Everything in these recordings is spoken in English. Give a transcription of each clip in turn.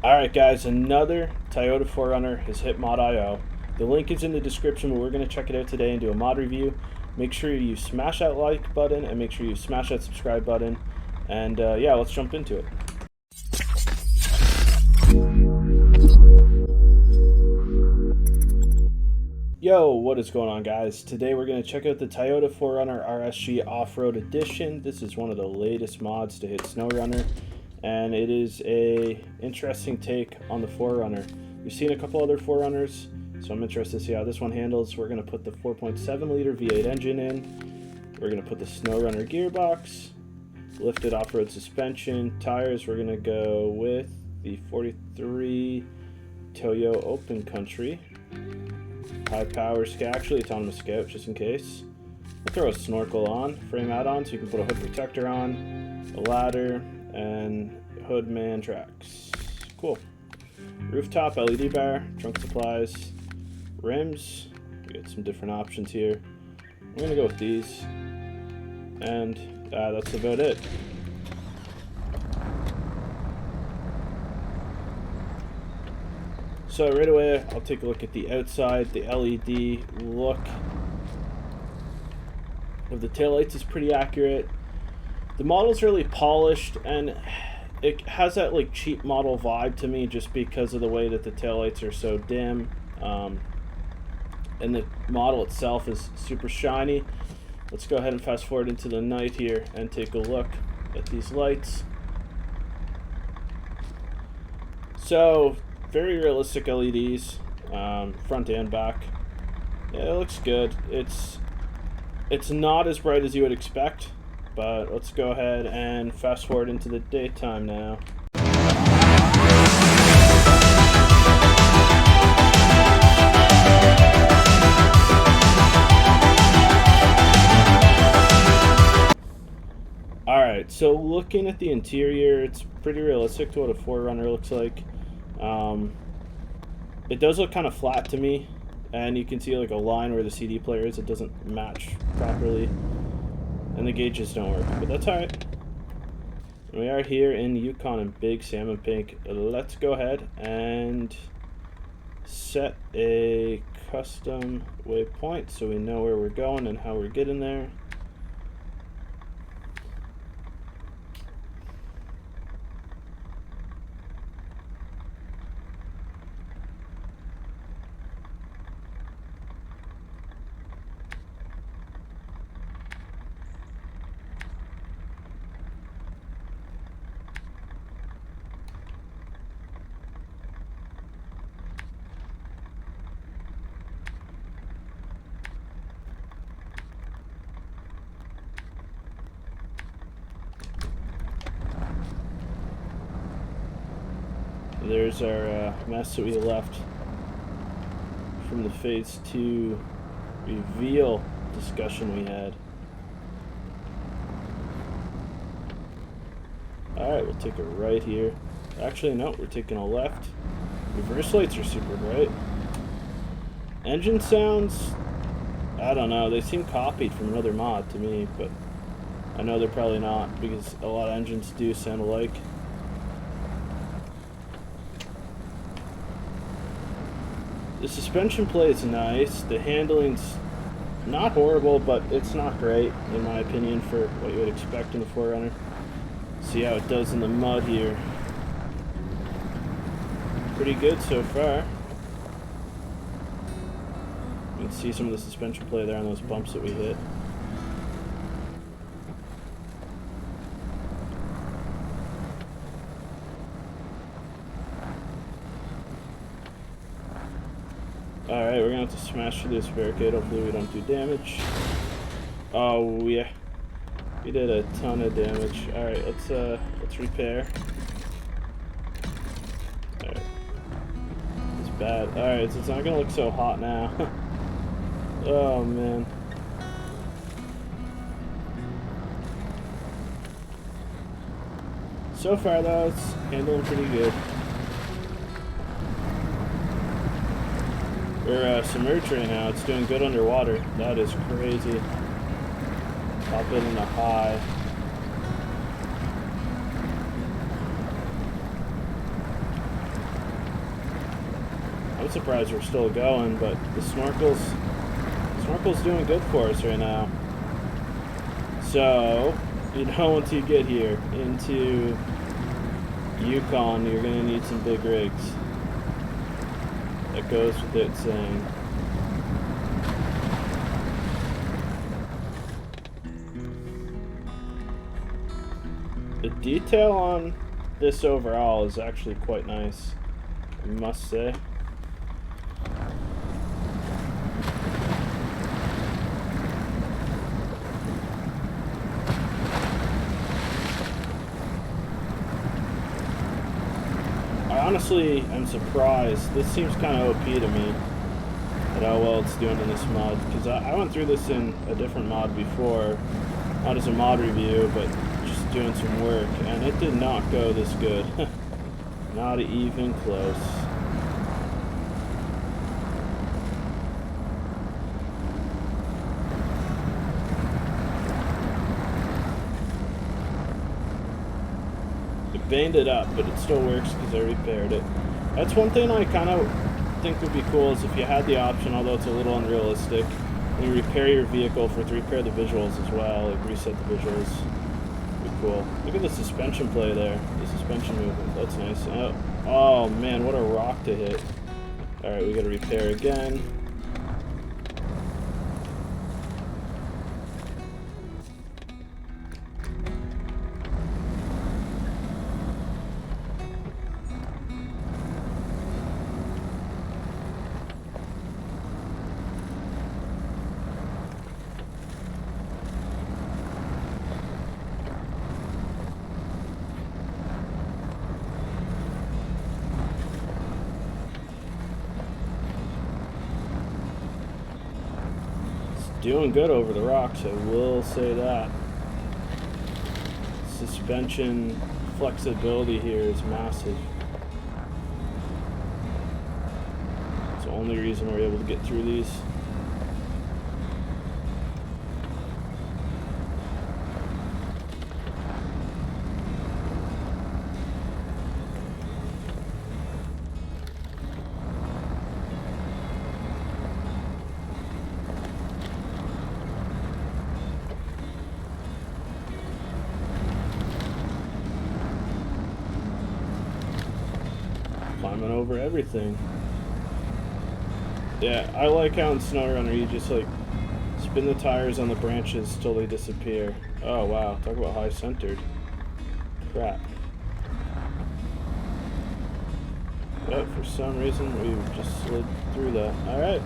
Alright guys, another Toyota 4Runner has hit Mod.io. The link is in the description, but we're going to check it out today and do a mod review. Make sure you smash that like button and make sure you smash that subscribe button. And yeah, let's jump into it. Yo, what is going on guys? Today we're going to check out the Toyota 4Runner RSG Off-Road Edition. This is one of the latest mods to hit SnowRunner. And it is a interesting take on the 4Runner. We've seen a couple other 4Runners, so I'm interested to see how this one handles. We're going to put the 4.7 liter V8 engine in. We're going to put the SnowRunner gearbox, lifted off-road suspension, tires. We're going to go with the 43 Toyo Open Country, high power, actually autonomous scout just in case. I'll throw a snorkel on, frame add-on, so you can put a hood protector on, a ladder, and hood man tracks. Cool. Rooftop LED bar, trunk supplies, rims. We got some different options here. I'm gonna go with these, and that's about it. So right away, I'll take a look at the outside. The LED look of the taillights is pretty accurate. The model's really polished, and it has that like cheap model vibe to me just because of the way that the taillights are so dim. And the model itself is super shiny. Let's go ahead and fast forward into the night here and take a look at these lights. So, very realistic LEDs, front and back. Yeah, it looks good. It's not as bright as you would expect. But let's go ahead and fast forward into the daytime now. Alright, so looking at the interior, it's pretty realistic to what a 4Runner looks like. It does look kind of flat to me, and you can see like a line where the CD player is. It doesn't match properly. And the gauges don't work, but that's alright. We are here in Yukon in big salmon pink. Let's go ahead and set a custom waypoint so we know where we're going and how we're getting there. There's our mess that we left from the Phase 2 reveal discussion we had. Alright, we'll take a right here. Actually, no, we're taking a left. Reverse lights are super bright. Engine sounds, I don't know, they seem copied from another mod to me, but I know they're probably not because a lot of engines do sound alike. The suspension play is nice. The handling's not horrible, but it's not great, in my opinion, for what you would expect in a 4Runner. See how it does in the mud here. Pretty good so far. You can see some of the suspension play there on those bumps that we hit. Alright, we're gonna have to smash through this barricade. Hopefully we don't do damage. Oh yeah, we did a ton of damage. Alright, let's repair. Alright, it's bad. Alright, so it's not gonna look so hot now. Oh man. So far though, it's handling pretty good. We're submerged right now. It's doing good underwater. That is crazy. Pop it in a high. I'm surprised we're still going, but the snorkel's doing good for us right now. So, you know, once you get here into Yukon, you're gonna need some big rigs. That goes without saying. The detail on this overall is actually quite nice, I must say. Honestly, I'm surprised. This seems kind of OP to me at how well it's doing in this mod, because I went through this in a different mod before, not as a mod review, but just doing some work, and it did not go this good. Not even close. Veined it up, but it still works because I repaired it. That's one thing I kind of think would be cool, is if you had the option, although it's a little unrealistic, when you repair your vehicle, to repair the visuals as well, like reset the visuals. Be cool. Look at the suspension play there, the suspension movement. That's nice. Oh man, what a rock to hit. All right, we got to repair again. Doing good over the rocks, I will say that. Suspension flexibility here is massive. It's the only reason we're able to get through these. Climbing over everything. Yeah, I like how in SnowRunner you just like spin the tires on the branches till they disappear. Oh wow, talk about high centered. Crap. But for some reason we just slid through that. Alright.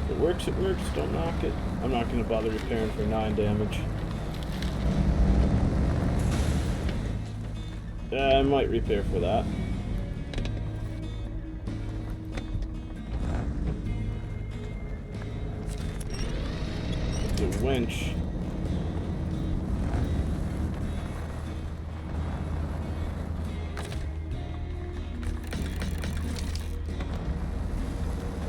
If it works, it works. Don't knock it. I'm not going to bother repairing for 9 damage. I might repair for that. The winch.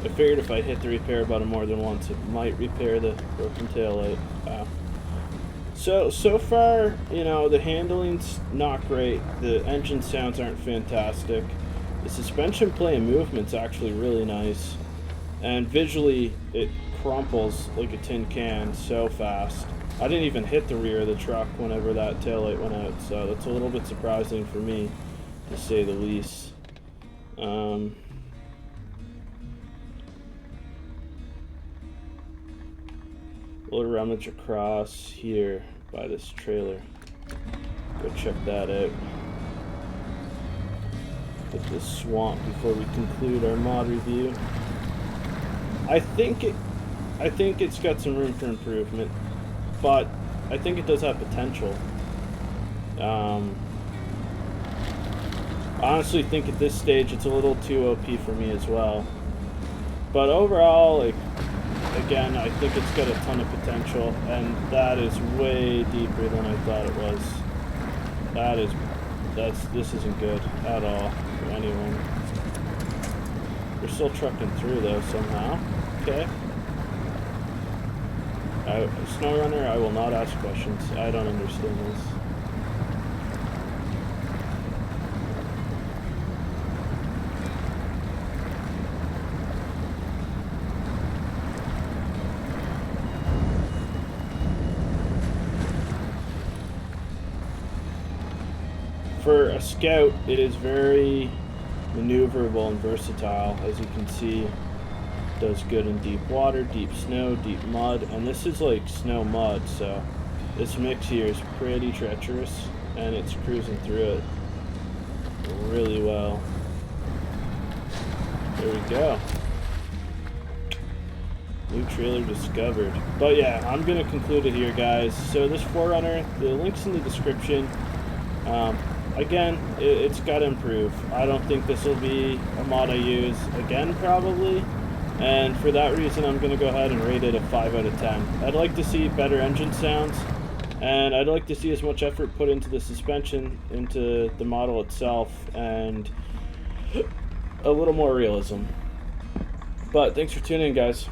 I figured if I hit the repair button more than once, it might repair the broken taillight. So far, you know, the handling's not great. The engine sounds aren't fantastic. The suspension play and movement's actually really nice. And visually, it crumples like a tin can so fast. I didn't even hit the rear of the truck whenever that taillight went out, so that's a little bit surprising for me, to say the least. We'll rummage across here by this trailer. Go check that out. Hit this swamp before we conclude our mod review. I think it's got some room for improvement, but I think it does have potential. I honestly think at this stage it's a little too OP for me as well. But overall, like, again, I think it's got a ton of potential, and that is way deeper than I thought it was. This isn't good at all for anyone. We're still trucking through though somehow. Okay. SnowRunner, I will not ask questions. I don't understand this. Scout, it is very maneuverable and versatile, as you can see. Does good in deep water, deep snow, deep mud, and this is like snow mud, so this mix here is pretty treacherous, and it's cruising through it really well. There we go. New trailer discovered. But yeah, I'm going to conclude it here, guys. So this 4Runner, the link's in the description. Again, it's got to improve. I don't think this will be a mod I use again, probably. And for that reason, I'm going to go ahead and rate it a 5 out of 10. I'd like to see better engine sounds, and I'd like to see as much effort put into the suspension, into the model itself, and a little more realism. But thanks for tuning in, guys.